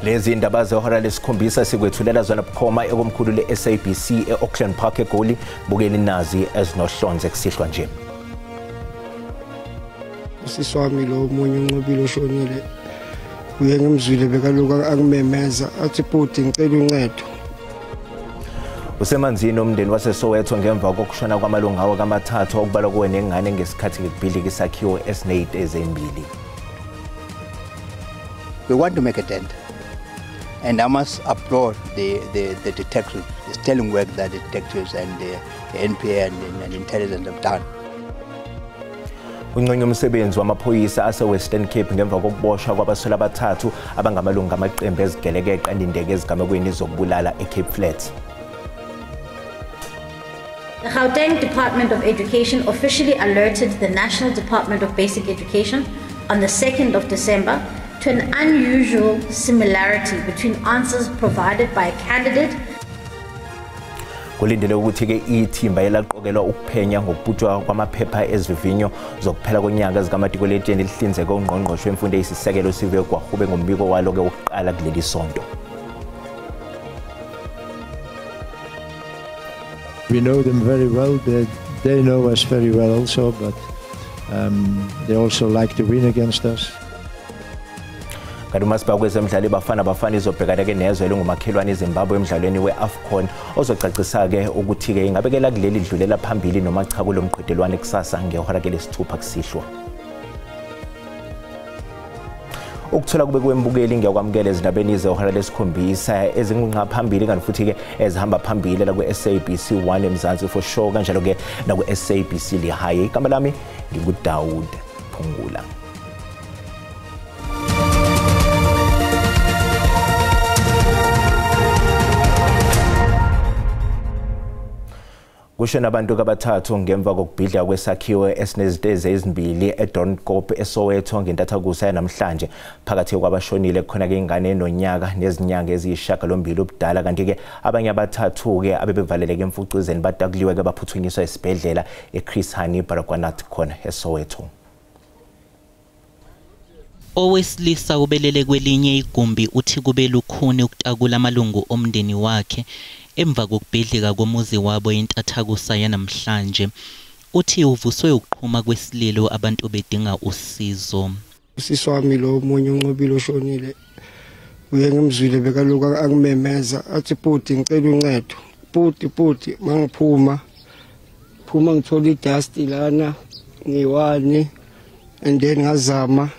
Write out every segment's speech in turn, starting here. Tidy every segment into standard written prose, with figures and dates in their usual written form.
Lezi indaba zehora lesikhombisa sikwethulela zona bukhoma ekomkhulu le-SABC e-Auckland Park eGoli. Bukeni nazi ezinohlonze kusihlwa nje. Usisi wami lo omunye uNcobile oshonile uye ngimzwile bekaloku akumemeza athi bhuti ngicela uncedo. Usemanzini umndeni waseSoweto ngemva kokushona kwamalunga awo kamathathu okubalwa kuwe nengane ngesikhathi kubhilika isakhiwo esineyite ezimbili. We want to make a dent, and I must applaud the detectives, the sterling work that the detectives and the NPA and intelligence have done. Unqenqe umsebenzi wamaphoyisa ase-Western Cape ngemva kokuboshwa kwabaswele abathathu abangamalunga amaqembu ezigelekeqe andindeke ezigamekweni zokubulala eCape Flats. The Gauteng Department of Education officially alerted the National Department of Basic Education on the 2nd of December to an unusual similarity between answers provided by a candidate. Kulindele ukuthi ke ithimba elaqokelwa ukuphenya ngokubhutshwa kwamaphepha ezivivinyo zokuphela konyaka zikamatikuletsheni lihlinzeka ungqongqoshe wemfundo eyisisekelo sive kwahube ngombiko walo ke wokuqala kuleli sonto. We know them very well. They know us very well also, but they also like to win against us. Kadumasipha kwezemidlalo bafana izobhekana ke nezwe lengumakhelwane eZimbabwe emidlalweni weAFCON ozocacisa ke ukuthi ke ingabekela kuleli dlulela phambili noma cha kulo mqhudelwane kusasa ngehora ke lesithupha kusihlwa. Ukuthola kube kwembukeli ngiyakwamukela ezindabeni izehora lesikhombisa ezingaphambili kanti futhi ke ezihamba phambili la ku-SABC 1 eMzansi for sure kanjalo ke na ku-SABC Lehigh. Igama lami nginguDaud Phungula. Kushona abantu kabathathu ngemva kokubhidla kwesakhiwo esinezitezi ezimbili eDornkop eSoweto ngentathakusa namhlanje phakathi kwabashonile khona ke ingane nonyaka nezinyanga eziyishagalombili ubudala kanti ke abanye abathathu ke abebevaleleke emfucuzeni badakuliwe ke baphuthunyiswa esibhedlela eChris Hani Baragwanath khona eSoweto. Owesilisa ubelele kwelinye igumbi uthi kube lukhuni ukutakula amalungu omndeni wakhe emva kokubhidlika komuzi wabo entathakusa yanamhlanje. Uthi uvuswe ukuqhuma kwesililo abantu bedinga usizo. Usisi wami lo omunye uNcobile oshonile uye ngimzwile bekaloku akumemeza athi bhuti ngicela uncedo. Bhuti mangiphuma ngithola idust lana ngiwani and then ngazama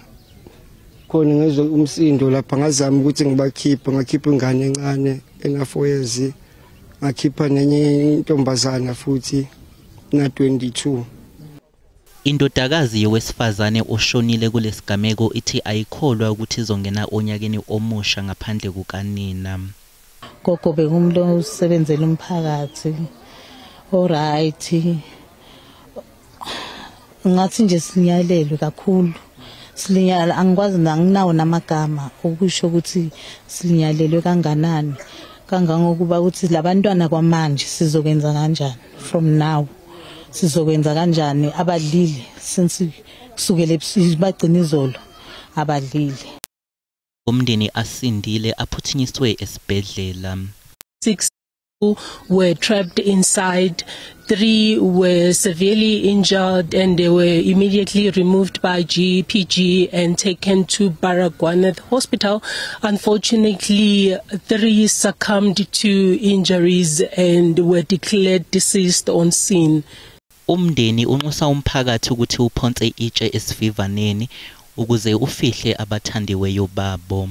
khona ngezwe umsindo lapha ngazama ukuthi ngakhipha ingane encane ena 4 years ngakhipha nenye intombazana futhi na 22. Indodakazi yowesifazane oshonile kulesigameko ithi ayikholwa ukuthi izongena onyakeni omusha ngaphandle kukanina. Gogo bekumlo usebenzela umphakathi alright ngathi nje sinyalelwe kakhulu. Silinyala angikwazi nginawo namagama okusho ukuthi silinyalelwe kanganani kangangokuba ukuthi labantwana kwamanje sizokwenza kanjani from now sizokwenza kanjani abadlile since kusukela ebusuku bagcina izolo abadlile. Umndeni asindile aphuthunyiswe esibhedlela. 6 were trapped inside, 3 were severely injured and they were immediately removed by GPG and taken to Baragwanath Hospital. Unfortunately, 3 succumbed to injuries and were declared deceased on scene. Umndeni unxusa umphakathi ukuthi uphonse itshe esivivaneni ukuze ufihle abathandiweyo babo.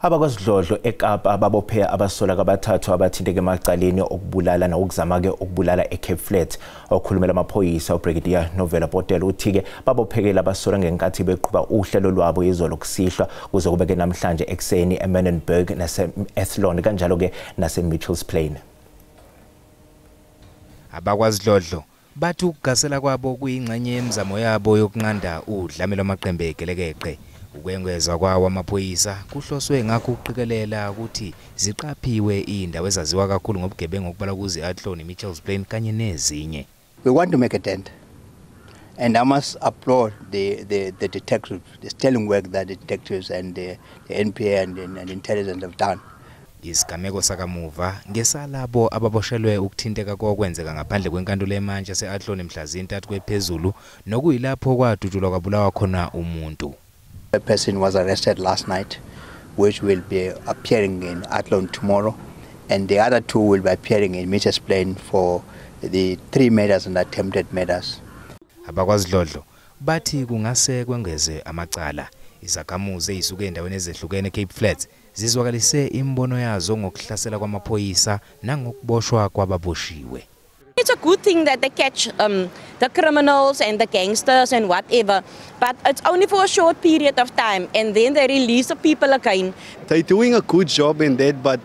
Abakwasidlodlo eKapa ababophe abasola kabathathu abathinteke emacaleni okubulala nokuzama ke ukubulala eCape Flats. Okhulumela amaphoyisa uBrigadier Novela Botela uthi ke babophekela abasola ngenkathi beqhubha uhlelo lwabo izolo kusihlwa kuze kubeke namhlanje ekseni eMannenberg nase-Athlone kanjalo ke nase-Mitchells Plain. Abakwasidlodlo bathi ukugasela kwabo kuyingxenye yemizamo yabo yokunqanda udlame lwamaqembu egelekeqe. Ukwengezwa kwawo amaphoyisa kuhloswe ngakho uqikelela ukuthi ziqaphiwe indawo ezaziwa kakhulu ngobugebengu okubala kuze Athlone, Mitchells Plain kanye nezinye. We want to make a dent, And I must applaud the detectives, the sterling work that the detectives and the NPA and intelligence have done. Isigameko sakamuva ngesalabo ababoshelwe ukuthinteka kokwenzeka ngaphandle kwenkantolo emantshi ase-Athlone mhla zintathu kwephezulu nokuyilapho kwadutshulwa kwabulawa khona umuntu. A person was arrested last night, which will be appearing in Athlone tomorrow, and the other two will be appearing in Mitchell's Plain for the 3 murders and attempted murders. AbakwaZidlodlo bathi kungase kwengeze amacala. Izakhamuzi ezisuka endaweni ezehlukene eCape Flats zizwakalise imbono yazo ngokuhlasela kwamaphoyisa nangokuboshwa kwababoshiwe. It's a good thing that they catch the criminals and the gangsters and whatever, but it's only for a short period of time, and then they release the people again. They're doing a good job in that, but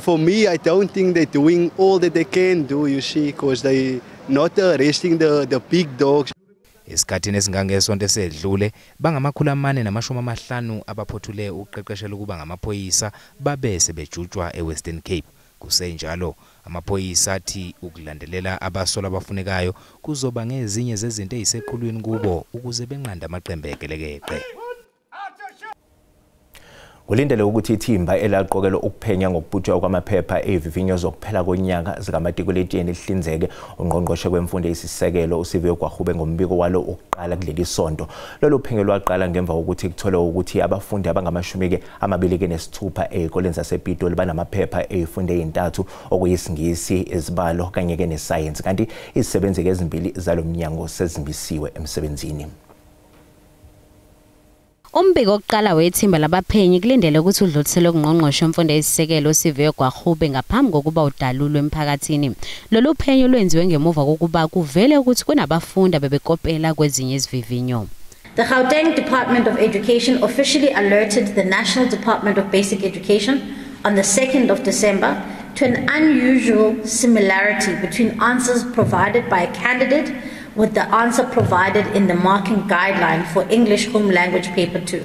for me, I don't think they're doing all that they can do, you see, because they're not arresting the big dogs. Esikhathini esingangesonto esedlule bangamakhulu 450 abaphothule ukuqeqeshela ukuba ngamaphoyisa babese bejutshwa eWestern Cape. Kusenjalo amaphoyisa athi ukulandelela abasola abafunekayo kuzoba ngezinye zezinto eziseqhulwini kubo ukuze benqanda amaqembu egelekeqe. Kulindele ukuthi ithimba elaqokelwa ukuphenya ngokubhutshwa kwamaphepha evivinyo zokuphela konyaka zikamatikuletsheni lihlinzeke ungqongqoshe kwemfundo yesisekelo uSiviwe Gwahube ngombiko walo ukuqala kuleli sonto. Lolu phenyo lwaqala ngemva kokuthi kutholwe ukuthi abafundi abangama-26 ezikoleni zasePitoli banamaphepha ezifundo ezintathu okuyisingisi, izibalo kanye ke nesayensi, kanti izisebenzi ezimbili zalomnyango sezimbisiwe emsebenzini. Umbiko oqala wethimba labaphenyi kulindele ukuthi udluliselwe kungqongqoshe wemfundo yesisekelo uSiviwe Gwahube ngaphambi kokuba udalulwe emphakathini. Lolu phenyo lwenziwe ngemuva kokuba kuvele ukuthi kunabafundi abebekopela kwezinye izivivinyo. The Gauteng Department of Education officially alerted the National Department of Basic Education on the 2nd of December to an unusual similarity between answers provided by a candidate with the answer provided in the marking guideline for English Home Language Paper 2.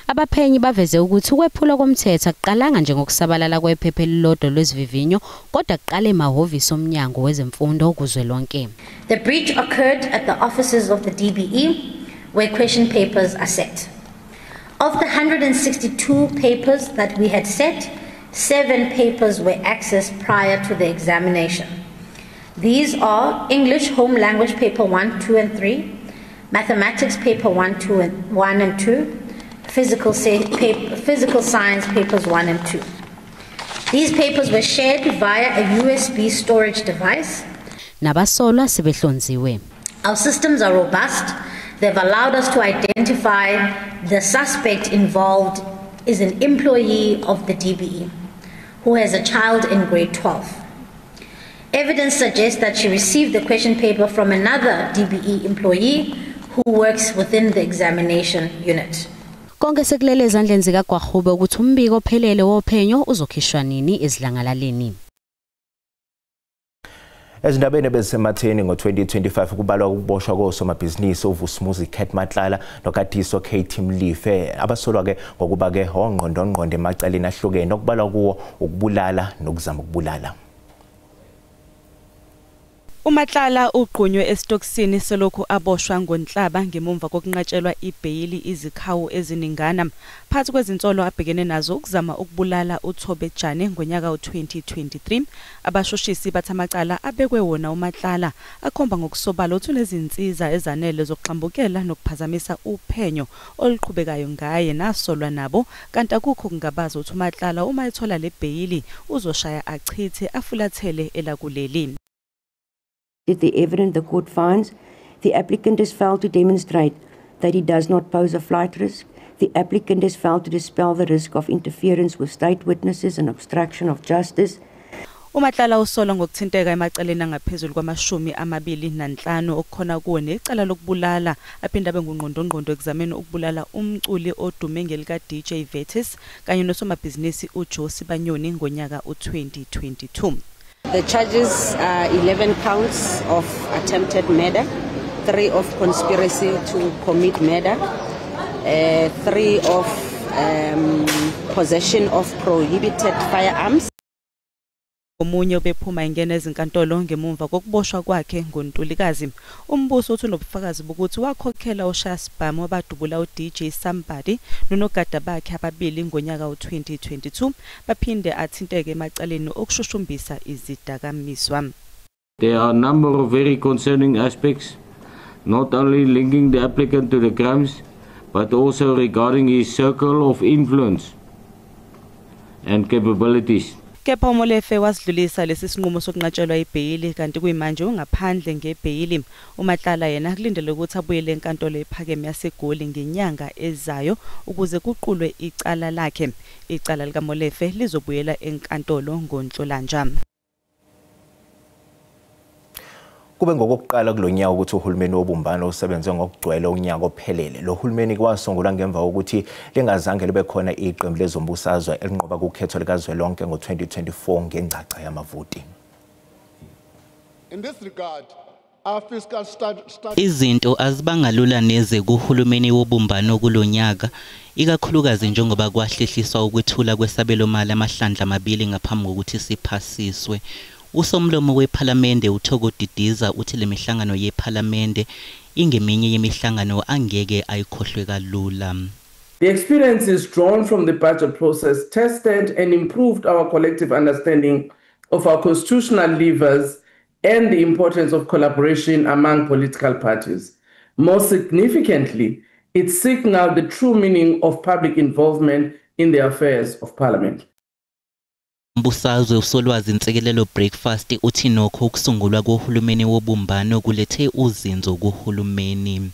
Abaphenyi baveze ukuthi ukwephula komthetho aqalanga nje ngokusabalala kwephepha elilodwa lwezivivinyo kodwa kuqala emahhovisi omnyango wezemfundo kuzwelonke. The breach occurred at the offices of the DBE where question papers are set. Of the 162 papers that we had set, 7 papers were accessed prior to the examination. These are English Home Language Paper 1, 2 and 3, Mathematics Paper 1 and 2, Physical Science Papers 1 and 2. These papers were shared via a USB storage device. Nabasolwa sebehlonziwe. Our systems are robust. They've allowed us to identify the suspect involved is an employee of the DBE who has a child in grade 12. Evidence suggests that she received the question paper from another DBE employee who works within the examination unit. Konke sekulele ezandleni zikaGwahube ukuthi umbiko ophelele wophenyo uzokhishwa nini ezidlangalaleni. Ezindabeni bezisematheni ngo-2025 kubalwa ukuboshwa kosomabhizinisi uVusumuzi Cat Matlala noKatiso Katie Mlife abasolwa ke ngokuba ke ongqondongqondo emacaleni ahlukene okubalwa kuwo ukubulala nokuzama ukubulala. uMatlala ugqunywe esitokisini selokhu aboshwa ngoNhlaba ngemumva kokunqatshelwa ibhayili izikhawu eziningana phansi kwezinsolo abhekene nazo ukuzama ukubulala uThobe Jane ngonyaka u2023. Abashoshisi bathamacala abekwe wona uMatlala akhomba ngokusobala ukuthi unezinsiza ezanele zokuxambukela nokuphazamisa uphenyo oluqhubekayo ngaye nasolwa nabo, kanti akukho kungabaza ukuthi uMatlala uma ethola le bhayili uzoshaya achithe afulathele elakuleli. If the evidence the court finds, the applicant has failed to demonstrate that he does not pose a flight risk. The applicant has failed to dispel the risk of interference with state witnesses and obstruction of justice. uMatlala usolwa ngokuthinteka emaceleni angaphezulu kwama-25 okukhona kuwo necala lokubulala aphinda bengungqondongqondo ekuzameni ukubulala umculi odume ngelika DJ Vetis kanye nosomabhizinisi uJosi Banyoni ngonyaka u2022. The charges are 11 counts of attempted murder, 3 of conspiracy to commit murder, 3 of possession of prohibited firearms. Omunye obephuma ingena ezinkantolo ngemumva kokuboshwa kwakhe ngoNtulikazi. Umbuso uthi unobufakazi bokuthi wakhokhela uShasbam wabadubula uDJ Somebody nonogada bakhe ababili ngonyaka u2022 baphinde athinteke emacaleni okushushumbisa izidakamizwa. There are a number of very concerning aspects, not only linking the applicant to the crimes, but also regarding his circle of influence and capabilities. Kepha uMolefe wasidlulisa lesi sinqumo sokunqatshelwa ibhayili kanti kuyimanje ungaphandle ngebhayili. uMatlala yena kulindele ukuthi abuyele enkantolo ephakeme yaseGoli ngenyanga ezayo ukuze kuqulwe icala lakhe. Icala likaMolefe lizobuyela enkantolo ngoNhlolanja. Kube ngokuqala kulonyaka ukuthi uhulumeni wobumbano usebenze ngokugcwele unyaka ophelele. Lo hulumeni kwasungulwa ngemva kokuthi lingazange libe khona iqembu lezombusazwe elinqoba kukhetho likazwelonke ngo2024 ngengcaca yamavoti. In this regard, our fiscal study izinto azibangalula neze kuhulumeni wobumbano kulonyaka, ikakhulukazi njengoba kwahlehliswa ukwethula kwesabelo mali amahlandla amabili ngaphambi kokuthi siphasiswe. Usomlomo wePhalamende uThoko Didiza uthi lemihlangano yePhalamende ingeminye yemihlangano angeke ayikhohlwe kalula. The experiences drawn from the budget process tested and improved our collective understanding of our constitutional levers and the importance of collaboration among political parties. More significantly, it signaled the true meaning of public involvement in the affairs of Parliament. Mbusazwe uSolwazi Nsekelelo Breakfast uthi nokho ukusungulwa kohulumeni wobumbano kulethe uzinzo kuhulumeni.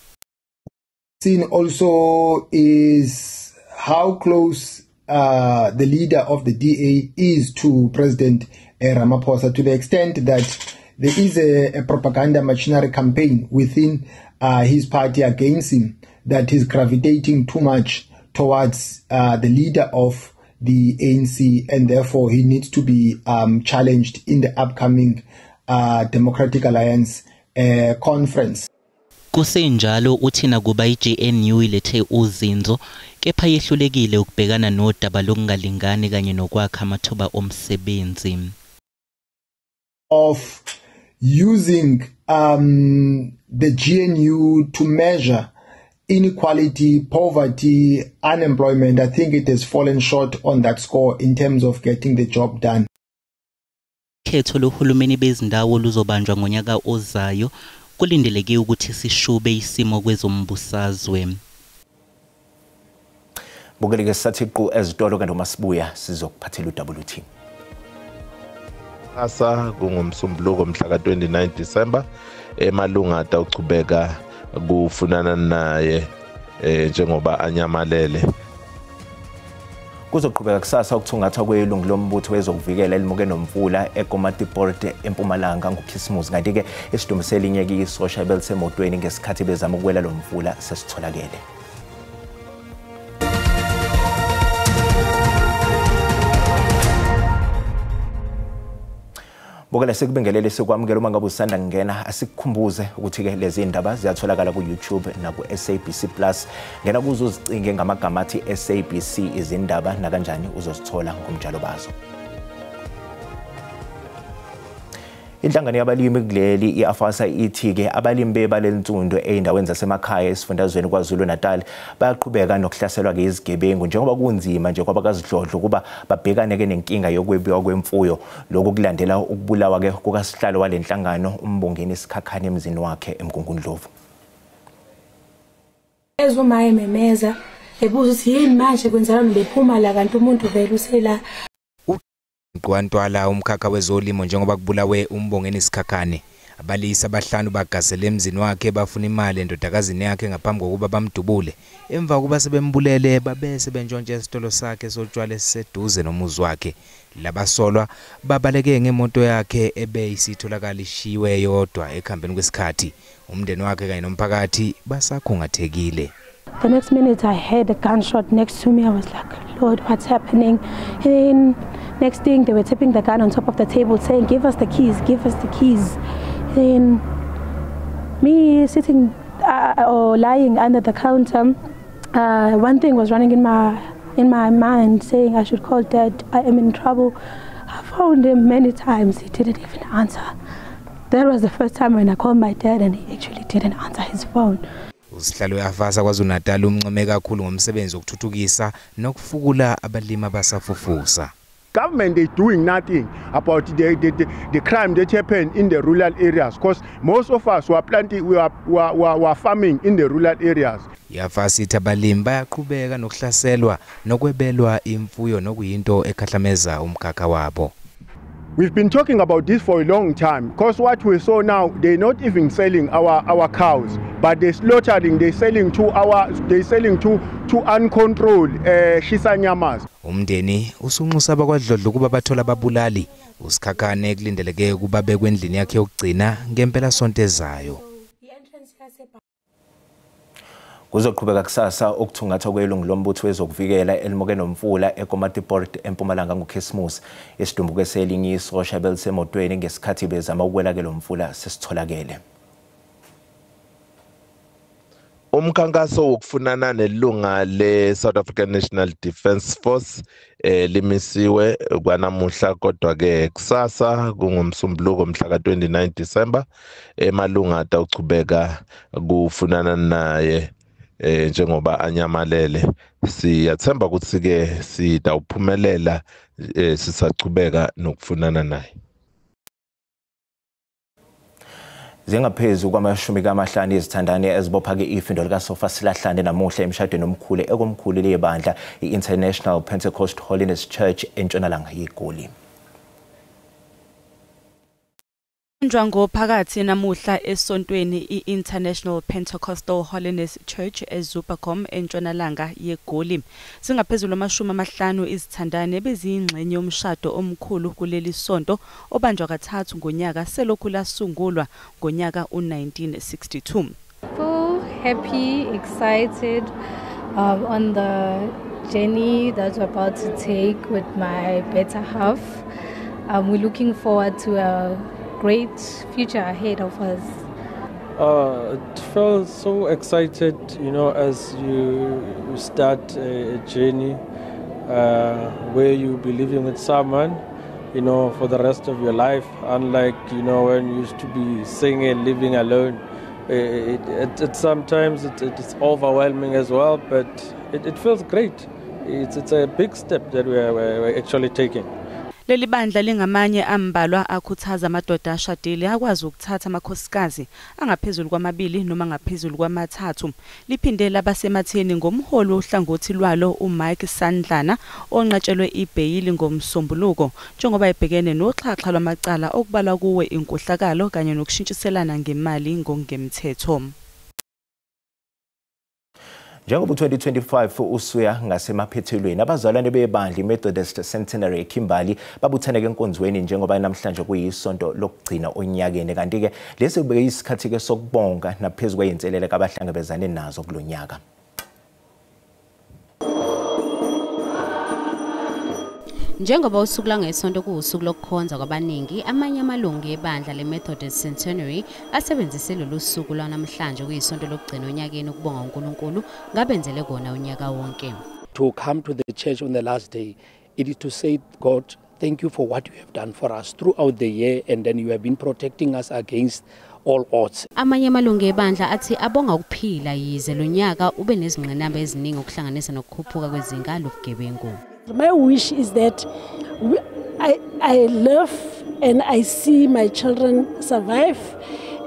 Seen also is how close the leader of the DA is to President Ramaphosa, to the extent that there is a propaganda machinery campaign within his party against him that is gravitating too much towards the leader of the ANC, and therefore he needs to be challenged in the upcoming Democratic Alliance conference. Kusenjalo uthi nakuba iJNU ilethe uzinzo kepha yehlulekile ukubhekana nodaba lokungalingani kanye nokwakha amathuba omsebenzi. Of using the GNU to measure inequality, poverty, unemployment, I think it has fallen short on that score in terms of getting the job done. Khetho lohulumeni bezindawo luzobanjwa ngonyaka ozayo, kulindeleke ukuthi sishube isimo kwezombusazwe. Bukeleke sathiqu ezitolo kanti uMasibuya sizokuphathela uWT. Asa kungumsombuluko mhla ka29 December emalunga atawuchubeka kufunana naye njengoba anyamalele. Kuzoqhubeka kusasa ukuthungathwa kwelungu lombutho wezokuvikela elimuke nomfula eKomati Port eMpumalanga ngoKhisimusi, kanti ke esidumisela inyeke isosha belisemotweni ngesikhathi bezama ukuwela lo mfula sesitholakele. Bokela sekubingelele sekwamukela uma ngabe usanda ngena, asikukhumbuze ukuthi ke lezi indaba ziyatholakala ku YouTube na ku SABC Plus. Ngena kuzo uzicinge ngamagama athi SABC izindaba na kanjani uzosithola ngomjalo bazo. Inhlangano yabalimi kuleli iAfasa ithi ke abalimi bebalentsundo eindaweni zasemakhaya esifundazweni kwaZulu Natal bayaqhubeka nokuhlaselwa ke izigebengu njengoba kunzima nje kwabakazidlodlo kuba babhekane ke nenkinga yokwebiwa kwemfuyo, lokho kulandela ukubulawa ke kukasihlalo walenhlangano uMbongeni Isikhakhane emzini wakhe eMgungundlovu. Ezomaye memeza ebuza ukuthi yini manje kwenzalani bephuma la kanti umuntu vele usela Kwantwala umkhakha wezolimo njengoba kubulawe uMbongeni Isikhakhane. Abalisa abahlanu bagasele emzini wakhe bafuna imali endodakazini yakhe ngaphambi kokuba bamdubule. Emva kokuba sebembulele babese bentshontshe esitolo sakhe sotshwala esiseduze nomuzi wakhe. Labasolwa babaleke ngemoto yakhe ebeyisitholakala ishiwe yodwa ekhambeni kwesikhathi. Umndeni wakhe kanye nomphakathi basakhungathekile. The next minute I heard a gunshot next to me. I was like, Lord, what's happening? And then next thing they were tapping the gun on top of the table saying, give us the keys, give us the keys. Then me sitting or lying under the counter, one thing was running in my mind saying I should call Dad, I am in trouble. I phoned him many times, he didn't even answer. That was the first time when I called my dad and he actually didn't answer his phone. Usihlalo weAfasa KwaZulu-Natal umncome kakhulu ngomsebenzi wokuthuthukisa nokufukula abalimi abasafufusa. Government is doing nothing about the crime that happened in the rural areas, because most of us were planting, were farming in the rural areas. IAfasa ithi abalimi bayaqhubeka nokuhlaselwa nokwebelwa imfuyo nokuyinto ekhahlameza umkhakha wabo. We've been talking about this for a long time, because what we saw now, they're not even selling our cows, but they're slaughtering, they're selling to uncontrolled shisanyamas. Umndeni usunxusa abakwaDlodlo kuba bathola ababulali usikhakhane kulindeleke ukuba bekwendlini yakhe yokugcina ngempela sonto ezayo. Kuzoqhubeka kusasa ukuthungatha kwelungu lombutho wezokuvikela elimoke nomfula eKomatipoort eMpumalanga ngoKhisimusi. Isidumbu kweselinyiso shabel semotweni ngesikhathi bezama ukwela ke lo mfula sesitholakele. Umkhankaso wokufunana nelunga le South African National Defence Force limisiwe kwanamuhla, kodwa ke kusasa kungumsombuluko mhla ka-29 December emalunga atawuchubeka kufunana naye njengoba anyamalele. Siyathemba ukuthi ke sitawuphumelela sisachubeka nokufunana naye. Zingaphezu kwama-50 izithandane ezibopha ke ifindo likaSofa Silahlane namuhla emshadweni omkhulu ekomkhulu lebandla i-International Pentecost Holiness Church entshonalanga yeGoli. Njwango phakathi namuhla esontweni i-International Pentecostal Holiness Church eZupacom entshonalanga yeGoli. Singaphezulu kwama-50 izithandane beziyingxenye yomshado omkhulu kuleli sonto obanjwa kathathu ngonyaka selokhu lasungulwa ngonyaka u-1962. So happy, excited on the journey that we're about to take with my better half. We're looking forward to a great future ahead of us. It feels so excited, you know, as you start a journey where you'll be living with someone, you know, for the rest of your life. Unlike, you know, when you used to be single, living alone, sometimes it's overwhelming as well, but it feels great. It's a big step that we're actually taking. Leli bandla lingamanye ambalwa akhuthaza amadoda ashadile akwazi ukuthatha amakhosikazi angaphezulu kwamabili noma ngaphezulu kwamathathu. Liphinde labasematheni ngomholi wohlangothi lwalo uMike Sandlana onqatshelwe ibheyili ngomsombuluko njengoba ebhekene noxhaxha lwamacala okubalwa kuwe inkohlakalo kanye nokushintshiselana ngemali ngokungemthetho. Njengoba 2025 usuya ngasemaphethelweni, abazalwane bebandla iMethodist Centenary eKimberley babuthaneke enkonzweni njengoba namhlanje kuyisonto lokugcina onyakeni, kanti ke lesi kube isikhathi ke sokubonga naphezulu kweyinselele kabahlangabezane nazo kulonyaka. Njengoba usuku langesonto kuusuku lokukhonza kwabaningi, amanye amalungu ebandla leMethodist Centenary asebenzise lolu suku lwanamhlanje kuyisonto lokugcina onyakeni ukubonga uNkulunkulu ngabenzele kona unyaka wonke. To come to the church on the last day, it is to say, God, thank you for what you have done for us throughout the year, and then you have been protecting us against all odds. Amanye amalungu ebandla athi abonga ukuphila yize lo nyaka ube nezingqinamba eziningi okuhlanganisa nokukhuphuka kwezinga lobugebengu. My wish is that I live and I see my children survive,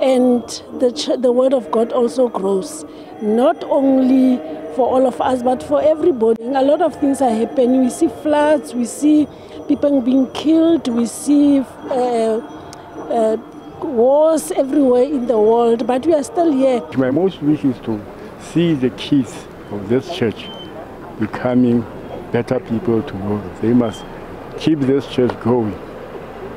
and the word of God also grows, not only for all of us but for everybody. A lot of things are happening. We see floods, we see people being killed, we see wars everywhere in the world, but we are still here. My most wish is to see the kids of this church becoming better people tomorrow. They must keep this church going.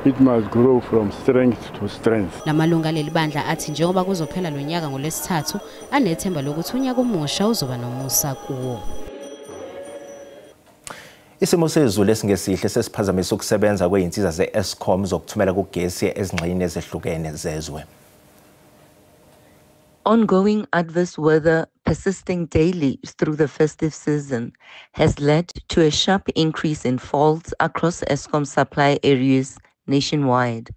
It must grow from strength to strength. Lamalunga leli bandla athi njengoba kuzophela lo nyaka ngolesithathu anethemba lokuthi unyaka omusha uzoba nomusa kuwo. Isimo sezulu esingesihle sesiphazamisa ukusebenza kweinsiza ze-Eskom zokuthumela kugesi ezingxenyeni ezehlukene zezwe. Ongoing adverse weather persisting daily through the festive season has led to a sharp increase in faults across Eskom supply areas nationwide.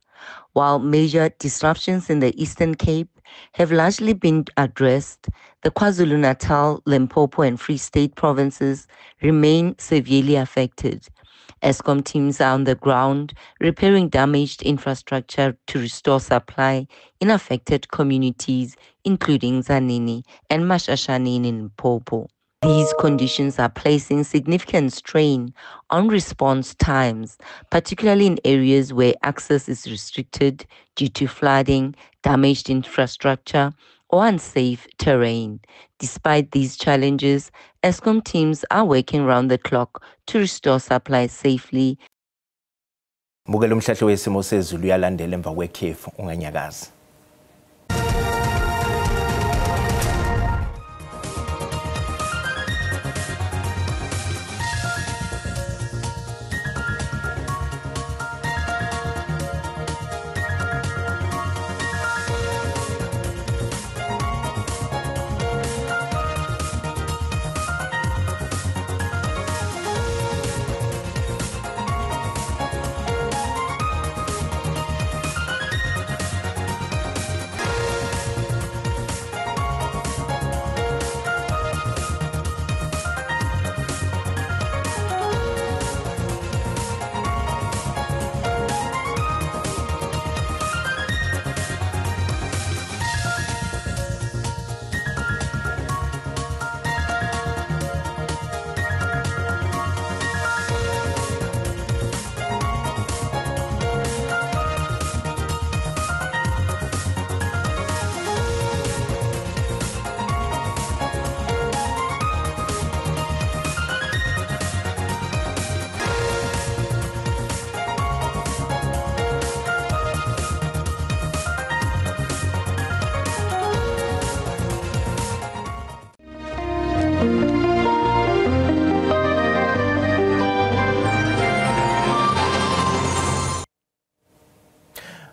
While major disruptions in the Eastern Cape have largely been addressed, the KwaZulu-Natal, Limpopo and Free State provinces remain severely affected. Eskom teams are on the ground repairing damaged infrastructure to restore supply in affected communities, including Zanini and Mashashani in Limpopo. These conditions are placing significant strain on response times, particularly in areas where access is restricted due to flooding, damaged infrastructure, or unsafe terrain. Despite these challenges, Eskom teams are working round the clock to restore supply safely. Bukela umhlahlo wesimo sezulu uyalandela emva kwekhefu unganyakazi.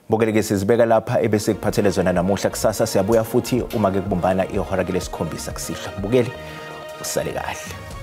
Bukele sizibeka lapha ebese kuphathele zona namuhla kusasa siyabuya futhi uma ke kubumbana ihora ke lesikhombisa kusihla. Bukele usale kahle.